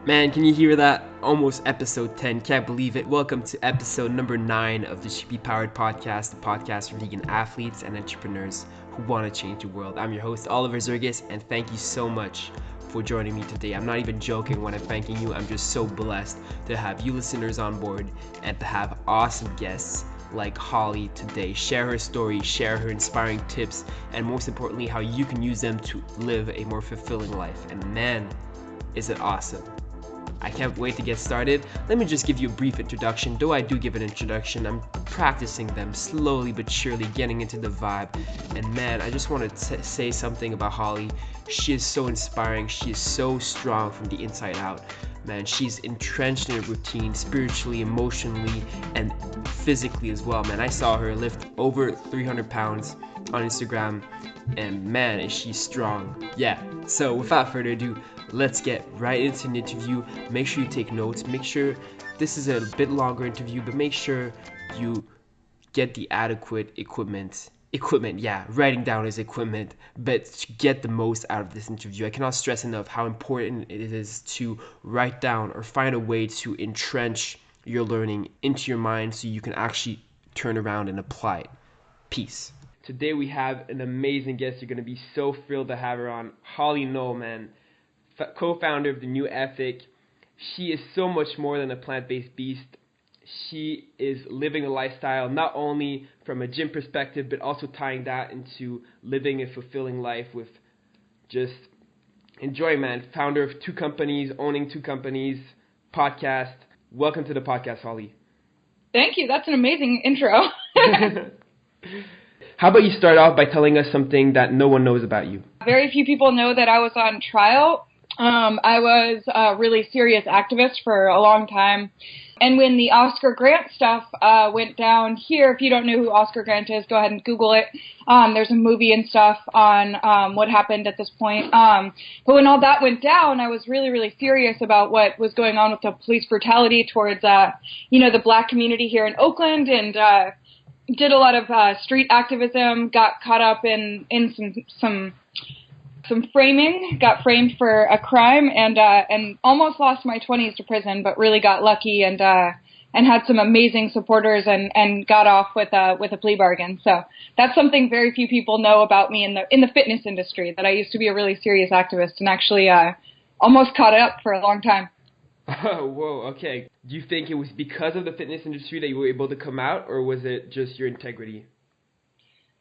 Man, can you hear that? Almost episode 10. Can't believe it. Welcome to episode number 9 of the Should Be Powered podcast, the podcast for vegan athletes and entrepreneurs who want to change the world. I'm your host, Oliver Zergis, and thank you so much for joining me today. I'm not even joking when I'm thanking you. I'm just so blessed to have you listeners on board and to have awesome guests like Holly today. Share her story, share her inspiring tips, and most importantly, how you can use them to live a more fulfilling life. And man, is it awesome. I can't wait to get started. Let me just give you a brief introduction. Though I do give an introduction, I'm practicing them slowly but surely, getting into the vibe. And man, I just want to say something about Holly. She is so inspiring. She is so strong from the inside out. Man, she's entrenched in a routine, spiritually, emotionally, and physically as well. Man, I saw her lift over 300 pounds on Instagram, and man, is she strong. Yeah, so without further ado, let's get right into an interview. Make sure you take notes. Make sure this is a bit longer interview, but make sure you get the adequate equipment, yeah, writing down is equipment, but get the most out of this interview. I cannot stress enough how important it is to write down or find a way to entrench your learning into your mind so you can actually turn around and apply it. Peace. Today we have an amazing guest. You're going to be so thrilled to have her on. Holly Noll, man, co-founder of The New Ethic. She is so much more than a plant-based beast. She is living a lifestyle not only from a gym perspective, but also tying that into living a fulfilling life with just enjoy, man. Founder of 2 companies, owning 2 companies, podcast. Welcome to the podcast, Holly. Thank you. That's an amazing intro. How about you start off by telling us something that no one knows about you? Very few people know that I was on trial. I was a really serious activist for a long time. And when the Oscar Grant stuff went down here, if you don't know who Oscar Grant is, go ahead and Google it. There's a movie and stuff on what happened at this point. But when all that went down, I was really, really furious about what was going on with the police brutality towards, the black community here in Oakland, and did a lot of street activism, got caught up in some framing, got framed for a crime, and almost lost my 20s to prison, but really got lucky and had some amazing supporters and got off with a plea bargain. So that's something very few people know about me in the fitness industry, that I used to be a really serious activist and actually almost caught up for a long time. Oh, whoa, okay. Do you think it was because of the fitness industry that you were able to come out, or was it just your integrity?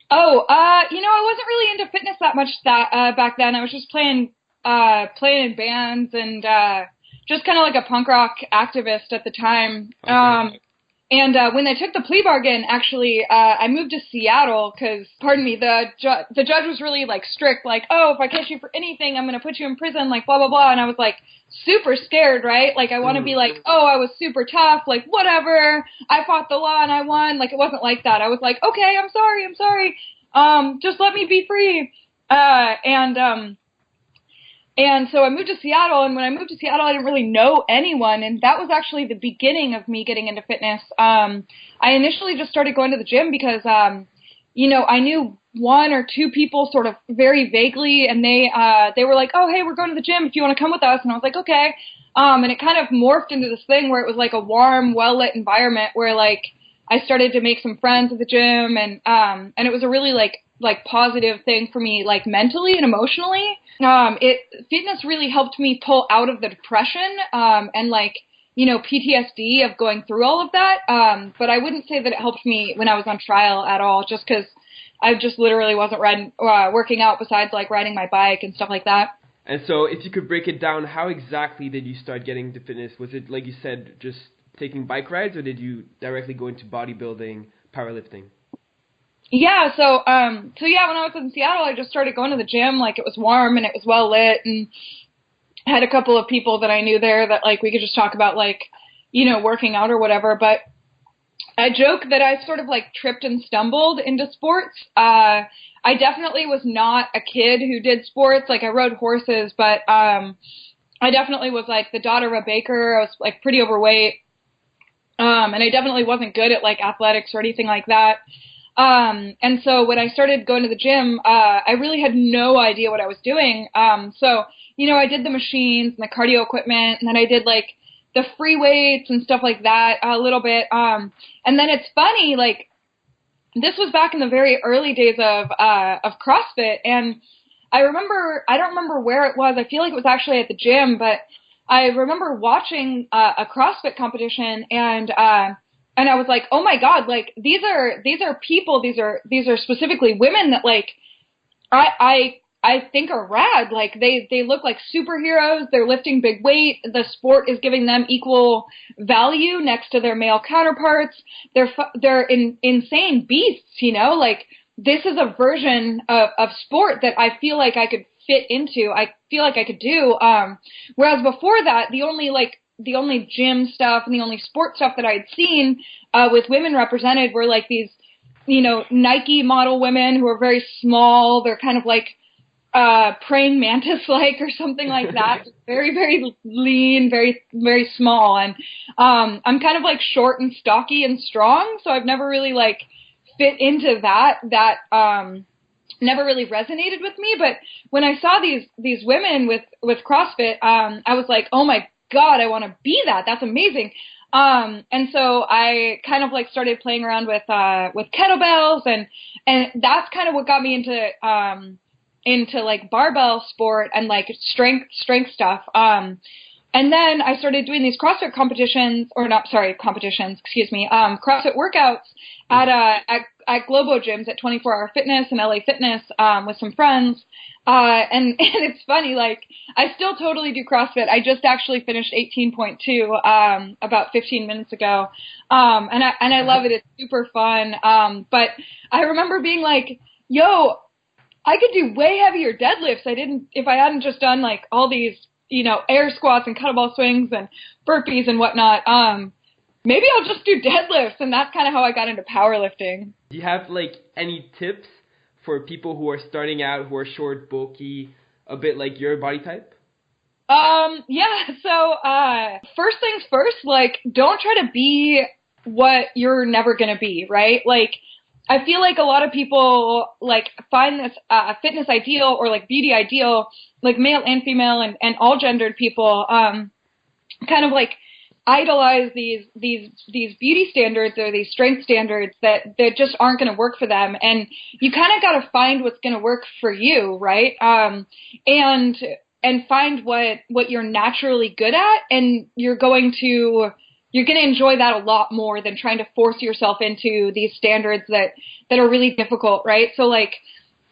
Oh, I wasn't really into fitness that much back then. I was just playing in bands and just kind of like a punk rock activist at the time. Okay. And when I took the plea bargain, actually, I moved to Seattle because, the judge was really like strict, like, oh, if I catch you for anything, I'm going to put you in prison, like blah, blah, blah. And I was like super scared, right? Like I want to be like, oh, I was super tough, like whatever. I fought the law and I won. Like it wasn't like that. I was like, okay, I'm sorry. Just let me be free. And so I moved to Seattle, and when I moved to Seattle, I didn't really know anyone, and that was actually the beginning of me getting into fitness. I initially just started going to the gym because, I knew 1 or 2 people sort of very vaguely, and they were like, oh, hey, we're going to the gym if you want to come with us, and I was like, okay. And it kind of morphed into this thing where it was like a warm, well-lit environment where, like, I started to make some friends at the gym, and it was a really, like positive thing for me, like mentally and emotionally. Fitness really helped me pull out of the depression, and PTSD of going through all of that. But I wouldn't say that it helped me when I was on trial at all, just because I just literally wasn't working out besides like riding my bike and stuff like that. And so if you could break it down, how exactly did you start getting into fitness? Was it, like you said, just taking bike rides, or did you directly go into bodybuilding, powerlifting? Yeah, so when I was in Seattle, I just started going to the gym. Like it was warm and it was well lit, and I had a couple of people that I knew there that like we could just talk about like, working out or whatever. But I joke that I sort of like tripped and stumbled into sports. I definitely was not a kid who did sports. Like I rode horses, but I definitely was like the daughter of a baker. I was like pretty overweight. And I definitely wasn't good at like athletics or anything like that. And so when I started going to the gym, I really had no idea what I was doing. So, I did the machines and the cardio equipment, and then I did like the free weights and stuff like that a little bit. And then it's funny, like, this was back in the very early days of CrossFit, and I don't remember where it was. I feel like it was actually at the gym, but I remember watching a CrossFit competition, and I was like, oh my God, like these are people, these are specifically women that like I think are rad. Like they look like superheroes. They're lifting big weight. The sport is giving them equal value next to their male counterparts. They're insane beasts, like this is a version of sport that I feel like I could fit into. I feel like I could do. Whereas before that, the only gym stuff and the only sport stuff that I had seen with women represented were like these, Nike model women who are very small. They're kind of like praying mantis-like or something like that. Very, very lean, very, very small. And I'm kind of like short and stocky and strong, so I've never really like fit into that. That never really resonated with me. But when I saw these women with CrossFit, I was like, oh my God, I want to be that. That's amazing. And so I kind of like started playing around with kettlebells, and that's kind of what got me into like barbell sport and like strength stuff. And then I started doing these CrossFit CrossFit workouts at Globo gyms at 24 Hour Fitness and LA Fitness, with some friends. And it's funny, like I still totally do CrossFit. I just actually finished 18.2, about 15 minutes ago. And I love it. It's super fun. But I remember being like, yo, I could do way heavier deadlifts. If I hadn't just done like all these, air squats and kettlebell swings and burpees and whatnot. Maybe I'll just do deadlifts. And that's kind of how I got into powerlifting. Do you have like any tips for people who are starting out, who are short, bulky, a bit like your body type? Yeah. So, first things first, like don't try to be what you're never going to be, right? Like, I feel like a lot of people like find this fitness ideal or like beauty ideal, like male and female and all gendered people, kind of like idolize these beauty standards or these strength standards that just aren't going to work for them. And you kind of got to find what's going to work for you, right? And find what you're naturally good at, and you're going to enjoy that a lot more than trying to force yourself into these standards that are really difficult, right? So like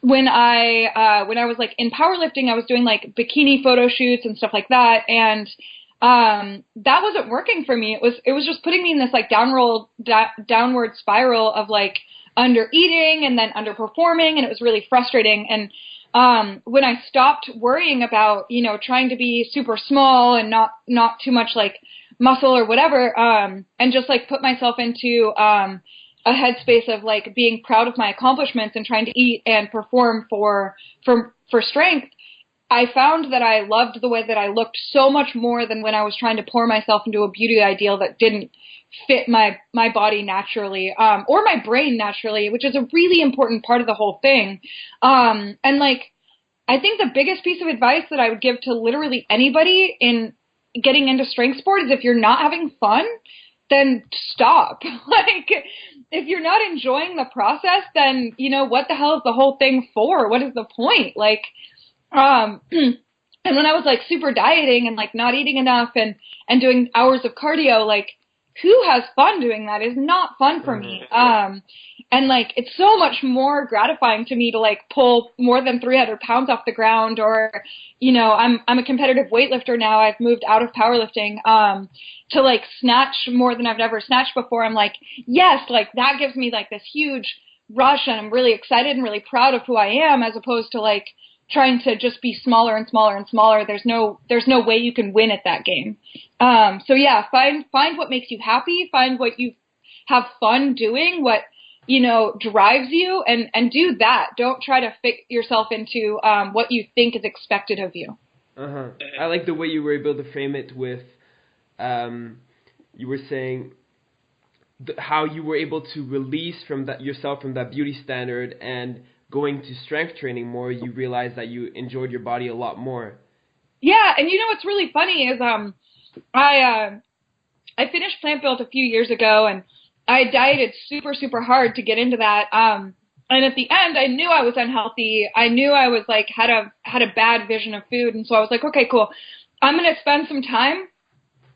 when I was like in powerlifting, I was doing like bikini photo shoots and stuff like that, and that wasn't working for me. It was just putting me in this like downward spiral of like under eating and then underperforming, and it was really frustrating. And when I stopped worrying about, trying to be super small and not too much like muscle or whatever, and just like put myself into a headspace of like being proud of my accomplishments and trying to eat and perform for strength, I found that I loved the way that I looked so much more than when I was trying to pour myself into a beauty ideal that didn't fit my body naturally, or my brain naturally, which is a really important part of the whole thing. And like, I think the biggest piece of advice that I would give to literally anybody in getting into strength sport is if you're not having fun, then stop. Like, if you're not enjoying the process, then, what the hell is the whole thing for? What is the point? Like, and when I was like super dieting and like not eating enough and doing hours of cardio, like who has fun doing that? Is not fun for me. And like, it's so much more gratifying to me to like pull more than 300 pounds off the ground, or, I'm a competitive weightlifter now. I've moved out of powerlifting, to like snatch more than I've ever snatched before. I'm like, yes, like that gives me like this huge rush, and I'm really excited and really proud of who I am, as opposed to like trying to just be smaller and smaller and smaller. There's no way you can win at that game. So yeah, find what makes you happy, find what you have fun doing, what, drives you, and do that. Don't try to fit yourself into, what you think is expected of you. I like the way you were able to frame it with, you were saying how you were able to release yourself from that beauty standard, and going to strength training more, you realized that you enjoyed your body a lot more. Yeah, and what's really funny is I I finished Plant Built a few years ago, and I dieted super, super hard to get into that. And at the end, I knew I was unhealthy. I knew I was like had a bad vision of food, and so I was like, okay, cool. I'm gonna spend some time.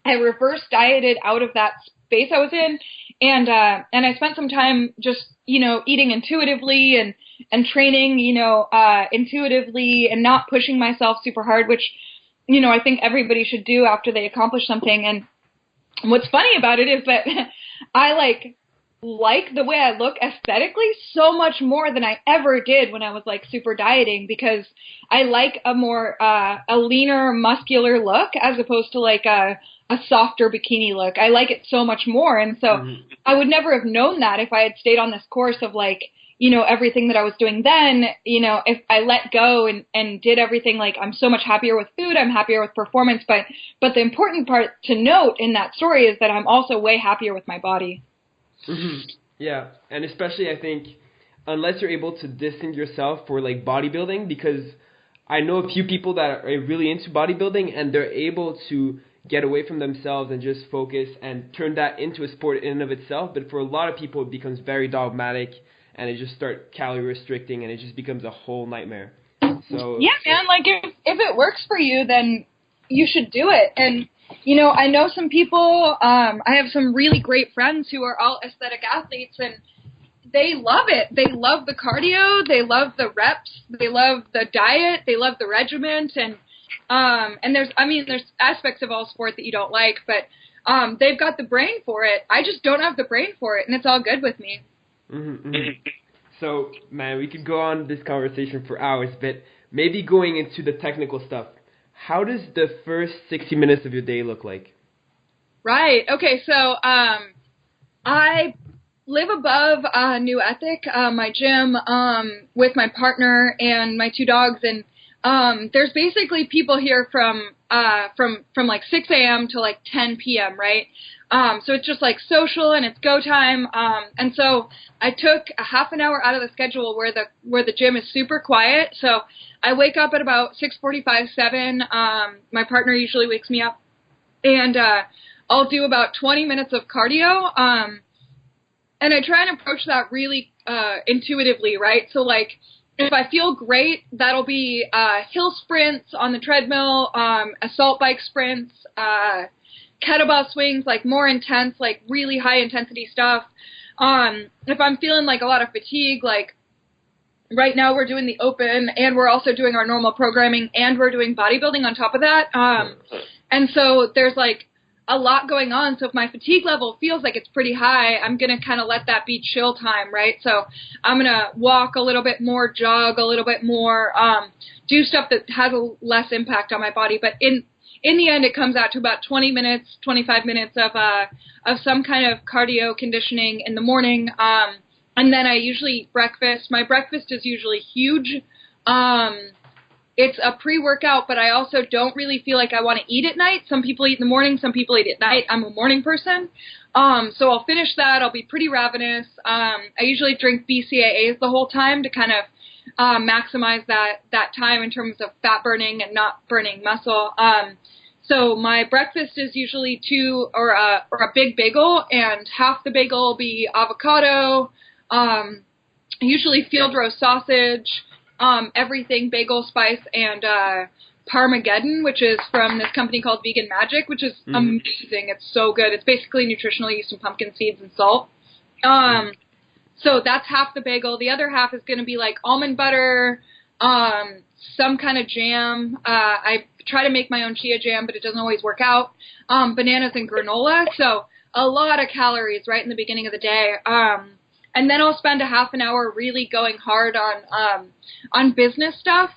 I reverse dieted out of that space I was in, and I spent some time just eating intuitively and training intuitively and not pushing myself super hard, which I think everybody should do after they accomplish something. And what's funny about it is that I like the way I look aesthetically so much more than I ever did when I was like super dieting, because I like a more a leaner, muscular look as opposed to like a softer bikini look. I like it so much more, and so I would never have known that if I had stayed on this course of like everything that I was doing then. If I let go and did everything, like I'm so much happier with food, I'm happier with performance, but the important part to note in that story is that I'm also way happier with my body. Mm-hmm. Yeah, and especially I think unless you're able to distance yourself for like bodybuilding, because I know a few people that are really into bodybuilding and they're able to get away from themselves and just focus and turn that into a sport in and of itself. But for a lot of people, it becomes very dogmatic and they just start calorie restricting and it just becomes a whole nightmare. So yeah, man, like if it works for you, then you should do it. And I know some people, I have some really great friends who are all aesthetic athletes, and they love it. They love the cardio, they love the reps, they love the diet, they love the regiment, and there's aspects of all sport that you don't like, but they've got the brain for it. I just don't have the brain for it, and it's all good with me. Mm-hmm, mm-hmm. So, man, we could go on this conversation for hours, but maybe going into the technical stuff. How does the first 60 minutes of your day look like? Right. Okay. So, I live above New Ethic, my gym, with my partner and my two dogs, and there's basically people here from like 6 a.m. to like 10 p.m. Right. So it's just like social and it's go time. And so I took a half an hour out of the schedule where the gym is super quiet. So I wake up at about 6:45, 7. My partner usually wakes me up, and I'll do about 20 minutes of cardio. And I try and approach that really intuitively, right? So like if I feel great, that'll be hill sprints on the treadmill, assault bike sprints, kettlebell swings, like more intense, like really high intensity stuff. If I'm feeling like a lot of fatigue, like right now we're doing the open and we're also doing our normal programming and we're doing bodybuilding on top of that. And so there's like a lot going on. So if my fatigue level feels like it's pretty high, I'm going to kind of let that be chill time, right? So I'm going to walk a little bit more, jog a little bit more, do stuff that has a less impact on my body. But in the end, it comes out to about 20 minutes, 25 minutes of some kind of cardio conditioning in the morning. And then I usually eat breakfast. My breakfast is usually huge. It's a pre-workout, but I also don't really feel like I want to eat at night. Some people eat in the morning, some people eat at night. I'm a morning person. So I'll finish that. I'll be pretty ravenous. I usually drink BCAAs the whole time to kind of maximize that time in terms of fat burning and not burning muscle. So my breakfast is usually a big bagel, and half the bagel will be avocado, usually field roast sausage, everything bagel spice, and Parmageddon, which is from this company called Vegan Magic, which is amazing. It's so good. It's basically nutritional yeast and pumpkin seeds and salt. So that's half the bagel. The other half is going to be like almond butter, some kind of jam. I try to make my own chia jam, but it doesn't always work out. Bananas and granola. So a lot of calories right in the beginning of the day. And then I'll spend a half an hour really going hard on business stuff.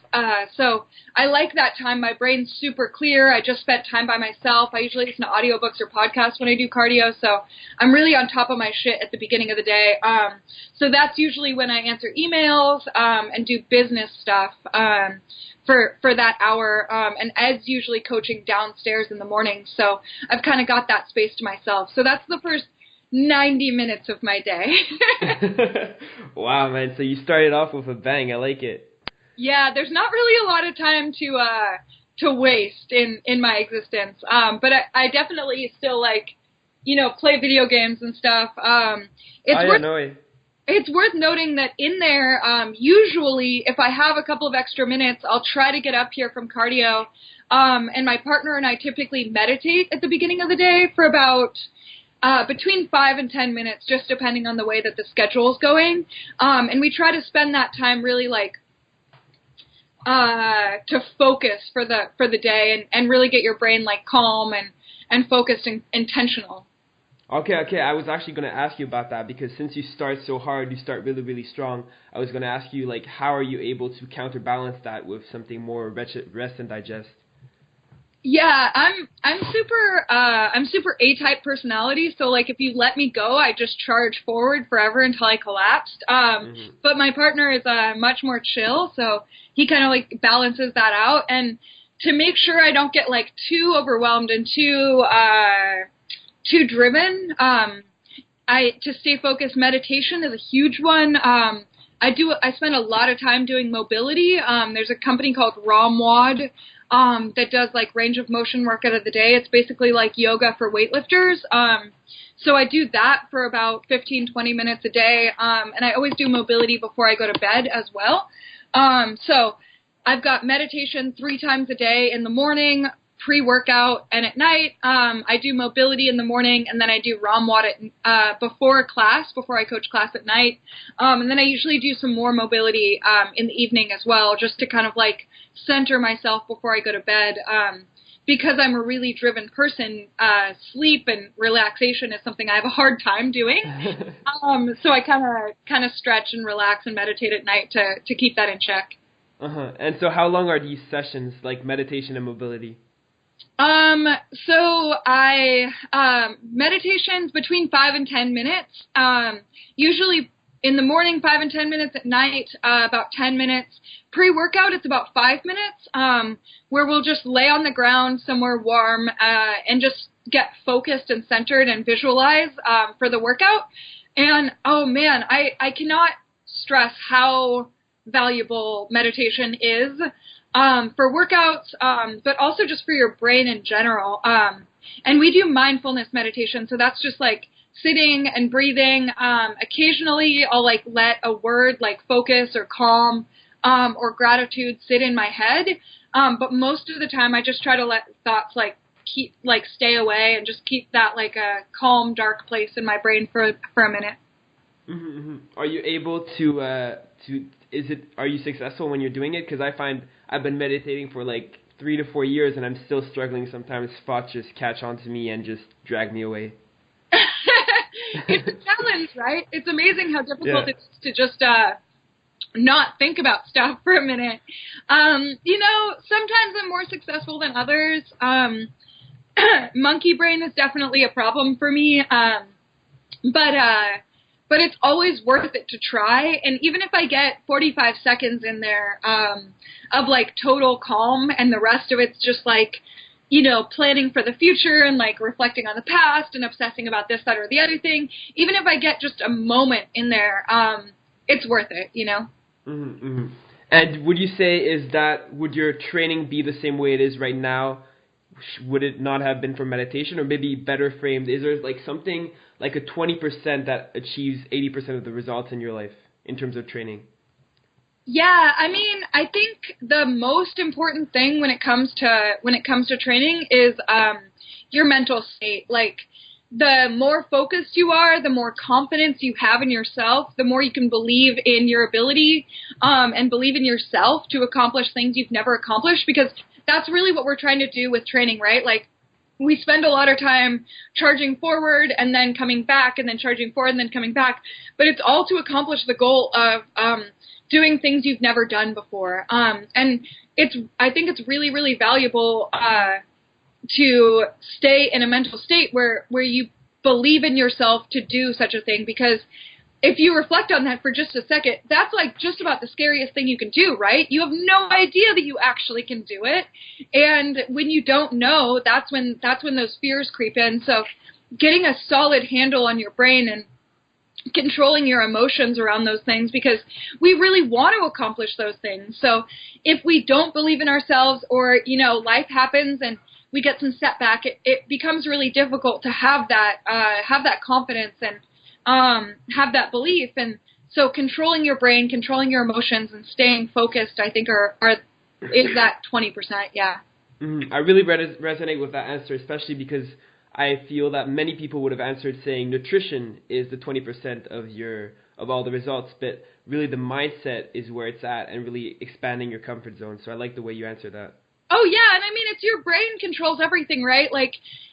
So I like that time. My brain's super clear. I just spent time by myself. I usually listen to audiobooks or podcasts when I do cardio. So I'm really on top of my shit at the beginning of the day. So that's usually when I answer emails and do business stuff for that hour. And Ed's usually coaching downstairs in the morning. So I've kind of got that space to myself. So that's the first 90 minutes of my day. Wow, man. So you started off with a bang. I like it. Yeah, there's not really a lot of time to waste in my existence. But I definitely still like, play video games and stuff. It's worth noting that in there, usually if I have a couple of extra minutes, I'll try to get up here from cardio. And my partner and I typically meditate at the beginning of the day for about between 5 and 10 minutes, just depending on the way that the schedule is going. And we try to spend that time really to focus for the day and really get your brain calm and focused and intentional. Okay. I was actually going to ask you about that because since you start so hard, you start really, really strong. I was going to ask you, how are you able to counterbalance that with something more rest and digest? Yeah, I'm super A-type personality, so if you let me go, I just charge forward forever until I collapsed. But my partner is much more chill, so he kind of balances that out. And to make sure I don't get too overwhelmed and too driven, to stay focused, meditation is a huge one. I spend a lot of time doing mobility. There's a company called ROMWOD that does range of motion workout of the day. It's basically yoga for weightlifters. So I do that for about 15, 20 minutes a day. And I always do mobility before I go to bed as well. So I've got meditation 3 times a day in the morning, pre-workout, and at night. I do mobility in the morning, and then I do ROMWOD before I coach class at night. And then I usually do some more mobility in the evening as well, just to kind of center myself before I go to bed. Because I'm a really driven person, sleep and relaxation is something I have a hard time doing. So I kind of stretch and relax and meditate at night to keep that in check. And so how long are these sessions, meditation and mobility? So meditation's between 5 and 10 minutes. Usually in the morning, 5 and 10 minutes. At night, about 10 minutes. Pre-workout, it's about 5 minutes, where we'll just lay on the ground somewhere warm, and just get focused and centered and visualize, for the workout. And, oh man, I cannot stress how valuable meditation is, for workouts, but also just for your brain in general. And we do mindfulness meditation, so that's just sitting and breathing. Occasionally I'll let a word focus or calm, or gratitude sit in my head. But most of the time I just try to let thoughts keep stay away and just keep that a calm, dark place in my brain for a minute. Mm-hmm. Are you able to are you successful when you're doing it? Because I find I've been meditating for 3 to 4 years and I'm still struggling. Sometimes thoughts just catch on to me and just drag me away. It's a challenge, right? It's amazing how difficult it is to just not think about stuff for a minute. Sometimes I'm more successful than others. Monkey brain is definitely a problem for me. But it's always worth it to try. And even if I get 45 seconds in there of total calm and the rest of it's just planning for the future and reflecting on the past and obsessing about this, that, or the other thing, even if I get just a moment in there, it's worth it, Mm-hmm. And would you say would your training be the same way it is right now? Would it not have been for meditation, or maybe better framed? Is there something a 20% that achieves 80% of the results in your life in terms of training? Yeah, I think the most important thing when it comes to training is your mental state. The more focused you are, the more confidence you have in yourself, the more you can believe in your ability, and believe in yourself to accomplish things you've never accomplished, because that's really what we're trying to do with training, right? We spend a lot of time charging forward and then coming back and then charging forward and then coming back, but it's all to accomplish the goal of doing things you've never done before. And I think it's really, really valuable to stay in a mental state where you believe in yourself to do such a thing, because if you reflect on that for just a second, that's just about the scariest thing you can do, right? You have no idea that you actually can do it. And when you don't know, that's when those fears creep in. So getting a solid handle on your brain controlling your emotions around those things, because we really want to accomplish those things. So if we don't believe in ourselves, or, you know, life happens and we get some setback, it becomes really difficult to have that confidence and have that belief. And so controlling your brain, controlling your emotions, and staying focused, I think is that 20%. Yeah. Mm-hmm. I really resonate with that answer, especially because I feel that many people would have answered saying nutrition is the 20% of all the results, but really the mindset is where it's at, and really expanding your comfort zone. So I like the way you answer that. Oh yeah, and I mean, it's your brain controls everything, right? Like,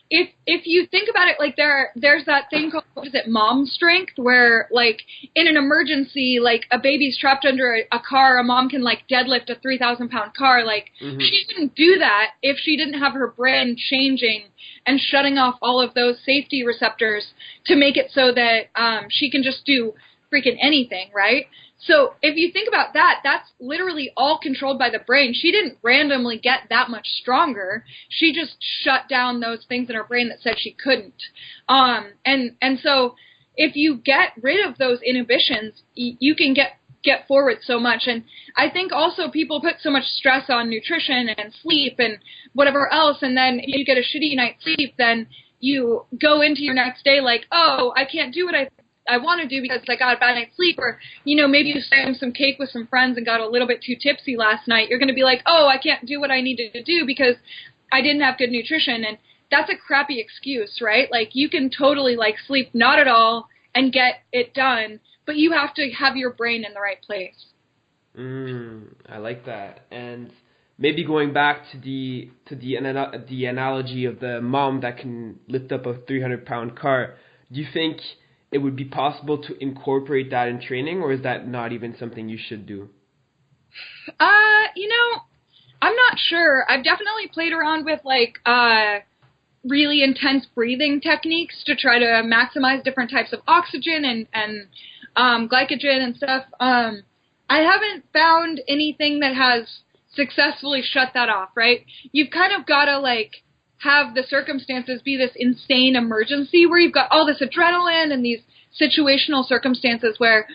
if you think about it, like there's that thing called, what is it, mom strength, where like in an emergency, like a baby's trapped under a car, a mom can like deadlift a 3,000-pound car. Like she couldn't do that if she didn't have her brain changing and shutting off all of those safety receptors to make it so that she can just do freaking anything, right? So if you think about that, that's literally all controlled by the brain. She didn't randomly get that much stronger. She just shut down those things in her brain that said she couldn't. And so if you get rid of those inhibitions, you can get forward so much. And I think also people put so much stress on nutrition and sleep and whatever else, and then if you get a shitty night's sleep, then you go into your next day like, oh, I can't do what I want to do because I got a bad night's sleep. Or, you know, maybe you slammed some cake with some friends and got a little bit too tipsy last night. You're going to be like, oh, I can't do what I need to do because I didn't have good nutrition. And that's a crappy excuse, right? Like, you can totally like sleep not at all and get it done, but you have to have your brain in the right place. I like that. And maybe going back to the analogy of the mom that can lift up a 300-pound car, do you think it would be possible to incorporate that in training, or is that not even something you should do? You know, I'm not sure. I've definitely played around with like really intense breathing techniques to try to maximize different types of oxygen and glycogen and stuff. I haven't found anything that has successfully shut that off, right? You've kind of got to like have the circumstances be this insane emergency where you've got all this adrenaline and these situational circumstances where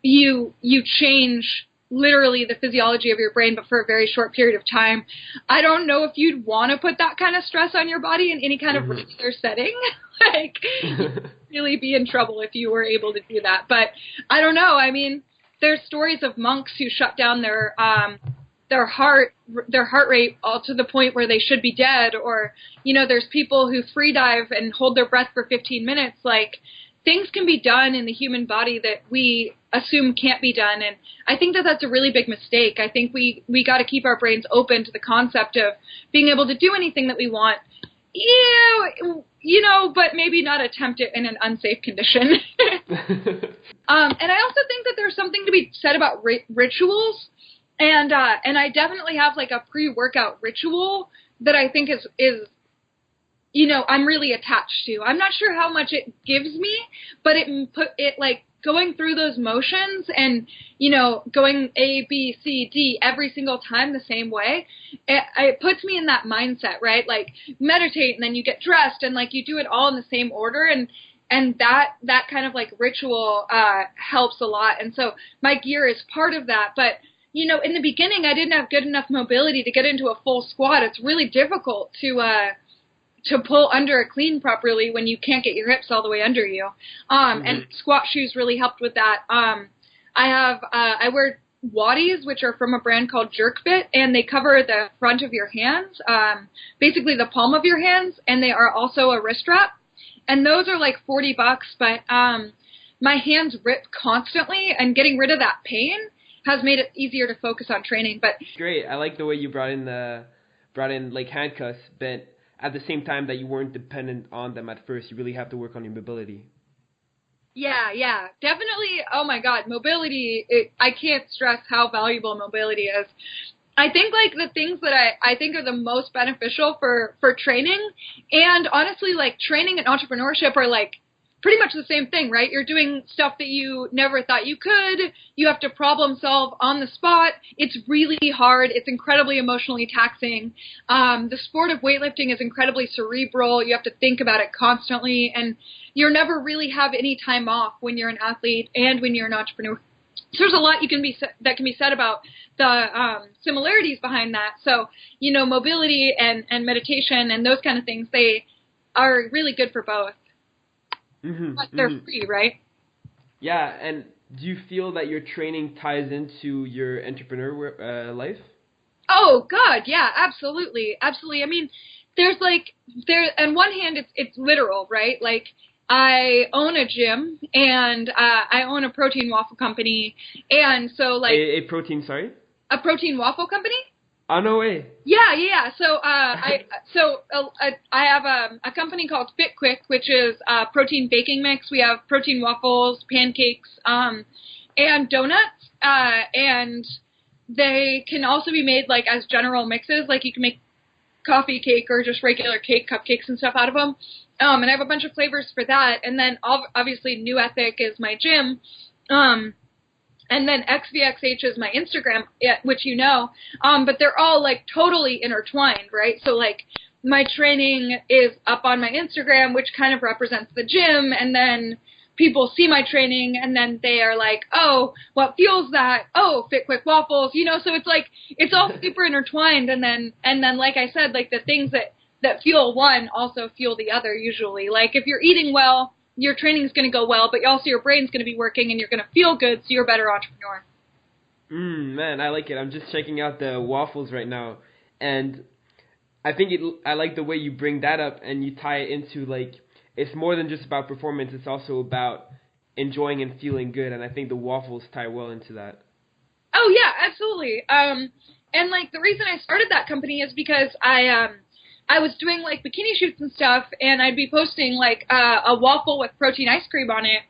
you change literally the physiology of your brain, but for a very short period of time. I don't know if you'd want to put that kind of stress on your body in any kind of regular setting. Like, you'd really be in trouble if you were able to do that. But I don't know. I mean, there's stories of monks who shut down their heart rate all to the point where they should be dead. Or, you know, there's people who free dive and hold their breath for 15 minutes. Like, things can be done in the human body that we assume can't be done. And I think that that's a really big mistake. I think we got to keep our brains open to the concept of being able to do anything that we want. You know, but maybe not attempt it in an unsafe condition. And I also think that there's something to be said about rituals. And I definitely have like a pre-workout ritual that I think is, you know, I'm really attached to. I'm not sure how much it gives me, but it like going through those motions and, you know, going A, B, C, D every single time the same way, it puts me in that mindset, right? Like, meditate and then you get dressed and like you do it all in the same order, and that kind of like ritual helps a lot. And so my gear is part of that. But, you know, in the beginning I didn't have good enough mobility to get into a full squat. It's really difficult to pull under a clean properly when you can't get your hips all the way under you. And squat shoes really helped with that. I wear waddies, which are from a brand called Jerkfit, and they cover the front of your hands, basically the palm of your hands, and they are also a wrist wrap. And those are like $40, but my hands rip constantly, and getting rid of that pain has made it easier to focus on training. But great. I like the way you brought in like handcuffs, but at the same time that you weren't dependent on them at first. You really have to work on your mobility. Yeah, definitely. Oh my God, mobility, I can't stress how valuable mobility is. I think like the things that I think are the most beneficial for training, and honestly like training and entrepreneurship are like pretty much the same thing, right? You're doing stuff that you never thought you could. You have to problem solve on the spot. It's really hard. It's incredibly emotionally taxing. The sport of weightlifting is incredibly cerebral. You have to think about it constantly, and you never really have any time off when you're an athlete and when you're an entrepreneur. So there's a lot that can be said about the similarities behind that. So, mobility and meditation and those kind of things, they are really good for both. But they're free, right? Yeah, and do you feel that your training ties into your entrepreneur life? Oh, God, yeah, absolutely. Absolutely. I mean, on one hand, it's literal, right? Like, I own a gym, and I own a protein waffle company, and so, like... A protein, sorry? A protein waffle company? Oh, no way. Yeah. So, I have a company called Fit Quick, which is a protein baking mix. We have protein waffles, pancakes, and donuts, and they can also be made like as general mixes. Like you can make coffee cake or just regular cake, cupcakes and stuff out of them. And I have a bunch of flavors for that. And then obviously New Ethic is my gym. And then XVXH is my Instagram, which but they're all like totally intertwined, right? So like my training is up on my Instagram, which kind of represents the gym, and then people see my training and then they are like, oh, what fuels that? Oh, Fit Quick Waffles, so it's like, it's all super intertwined. And then like I said, like the things that fuel one also fuel the other usually. Like if you're eating well, your training is going to go well, but also your brain's going to be working and you're going to feel good, so you're a better entrepreneur. Man, I like it. I'm just checking out the waffles right now, and I like the way you bring that up and you tie it into, like, it's more than just about performance, it's also about enjoying and feeling good, and I think the waffles tie well into that. Oh, yeah, absolutely. And, like, the reason I started that company is because I was doing, like, bikini shoots and stuff, and I'd be posting, like, a waffle with protein ice cream on it,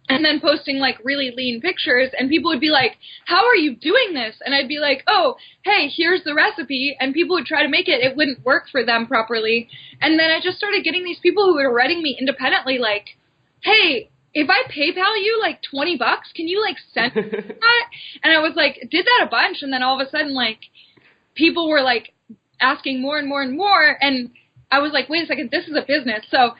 and then posting, like, really lean pictures, and people would be like, how are you doing this? And I'd be like, oh, hey, here's the recipe, and people would try to make it. It wouldn't work for them properly. And then I just started getting these people who were writing me independently, like, hey, if I PayPal you, like, $20, can you, like, send me that? And I was like, did that a bunch, and then all of a sudden, like, people were, like, asking more and more and more, and I was like, wait a second, this is a business. So,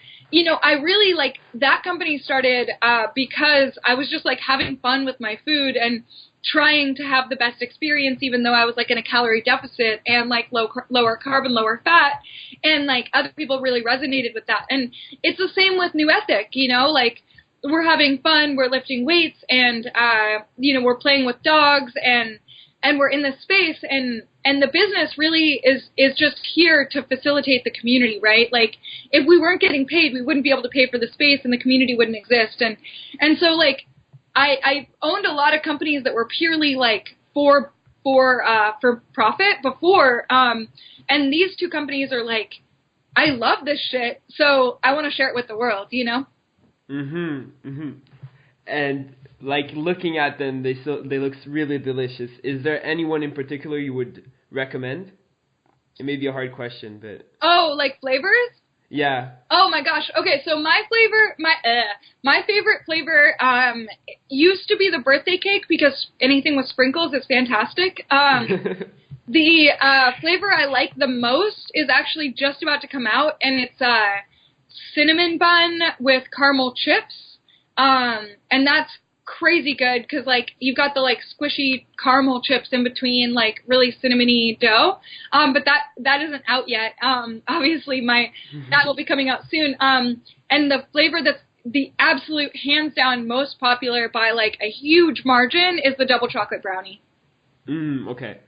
I really, like, that company started because I was just, like, having fun with my food and trying to have the best experience, even though I was, like, in a calorie deficit and, like, lower carb and lower fat, and, like, other people really resonated with that. And it's the same with New Ethic, like, we're having fun, we're lifting weights, and, we're playing with dogs, and we're in this space, and the business really is just here to facilitate the community, right? Like, if we weren't getting paid, we wouldn't be able to pay for the space, and the community wouldn't exist. And so, like, I owned a lot of companies that were purely, like, for profit before, and these two companies are like, I love this shit, so I want to share it with the world, And, like, looking at them, they look really delicious. Is there anyone in particular you would recommend? It may be a hard question, but... Oh, like flavors? Yeah. Oh my gosh. Okay, so my favorite flavor used to be the birthday cake, because anything with sprinkles is fantastic. The flavor I like the most is actually just about to come out, and it's cinnamon bun with caramel chips. And that's crazy good because, like, you've got the, like, squishy caramel chips in between, like, really cinnamony dough. But that isn't out yet. Obviously that will be coming out soon. And the flavor that's the absolute hands down most popular by, like, a huge margin is the double chocolate brownie. Okay.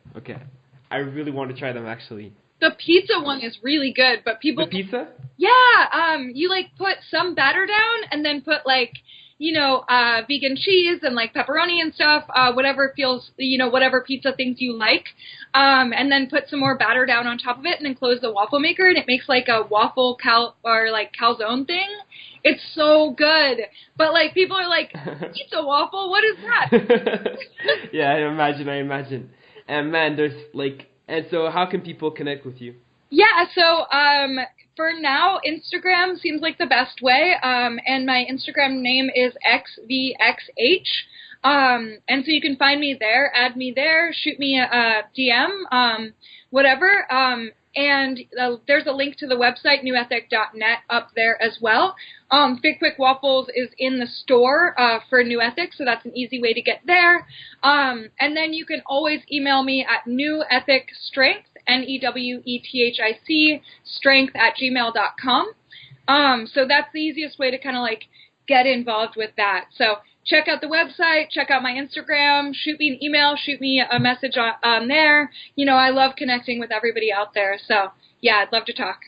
I really want to try them, actually. The pizza one is really good, but people... The pizza? Yeah, you, like, put some batter down and then put, like, vegan cheese and, like, pepperoni and stuff, whatever feels, whatever pizza things you like, and then put some more batter down on top of it and then close the waffle maker, and it makes, like, a waffle calzone thing. It's so good. But, like, people are like, pizza waffle? What is that? Yeah, I imagine. And, man, there's, like... And so how can people connect with you? Yeah, so For now, Instagram seems like the best way, and my Instagram name is xvxh. And so you can find me there, add me there, shoot me a DM, whatever. And there's a link to the website, newethic.net, up there as well. Fig Quick Waffles is in the store for New Ethic, so that's an easy way to get there. And then you can always email me at newethicstrength, NEWETHIC, strength@gmail.com. So that's the easiest way to kind of like get involved with that. So check out the website, check out my Instagram, shoot me an email, shoot me a message on there. You know, I love connecting with everybody out there. So, yeah, I'd love to talk.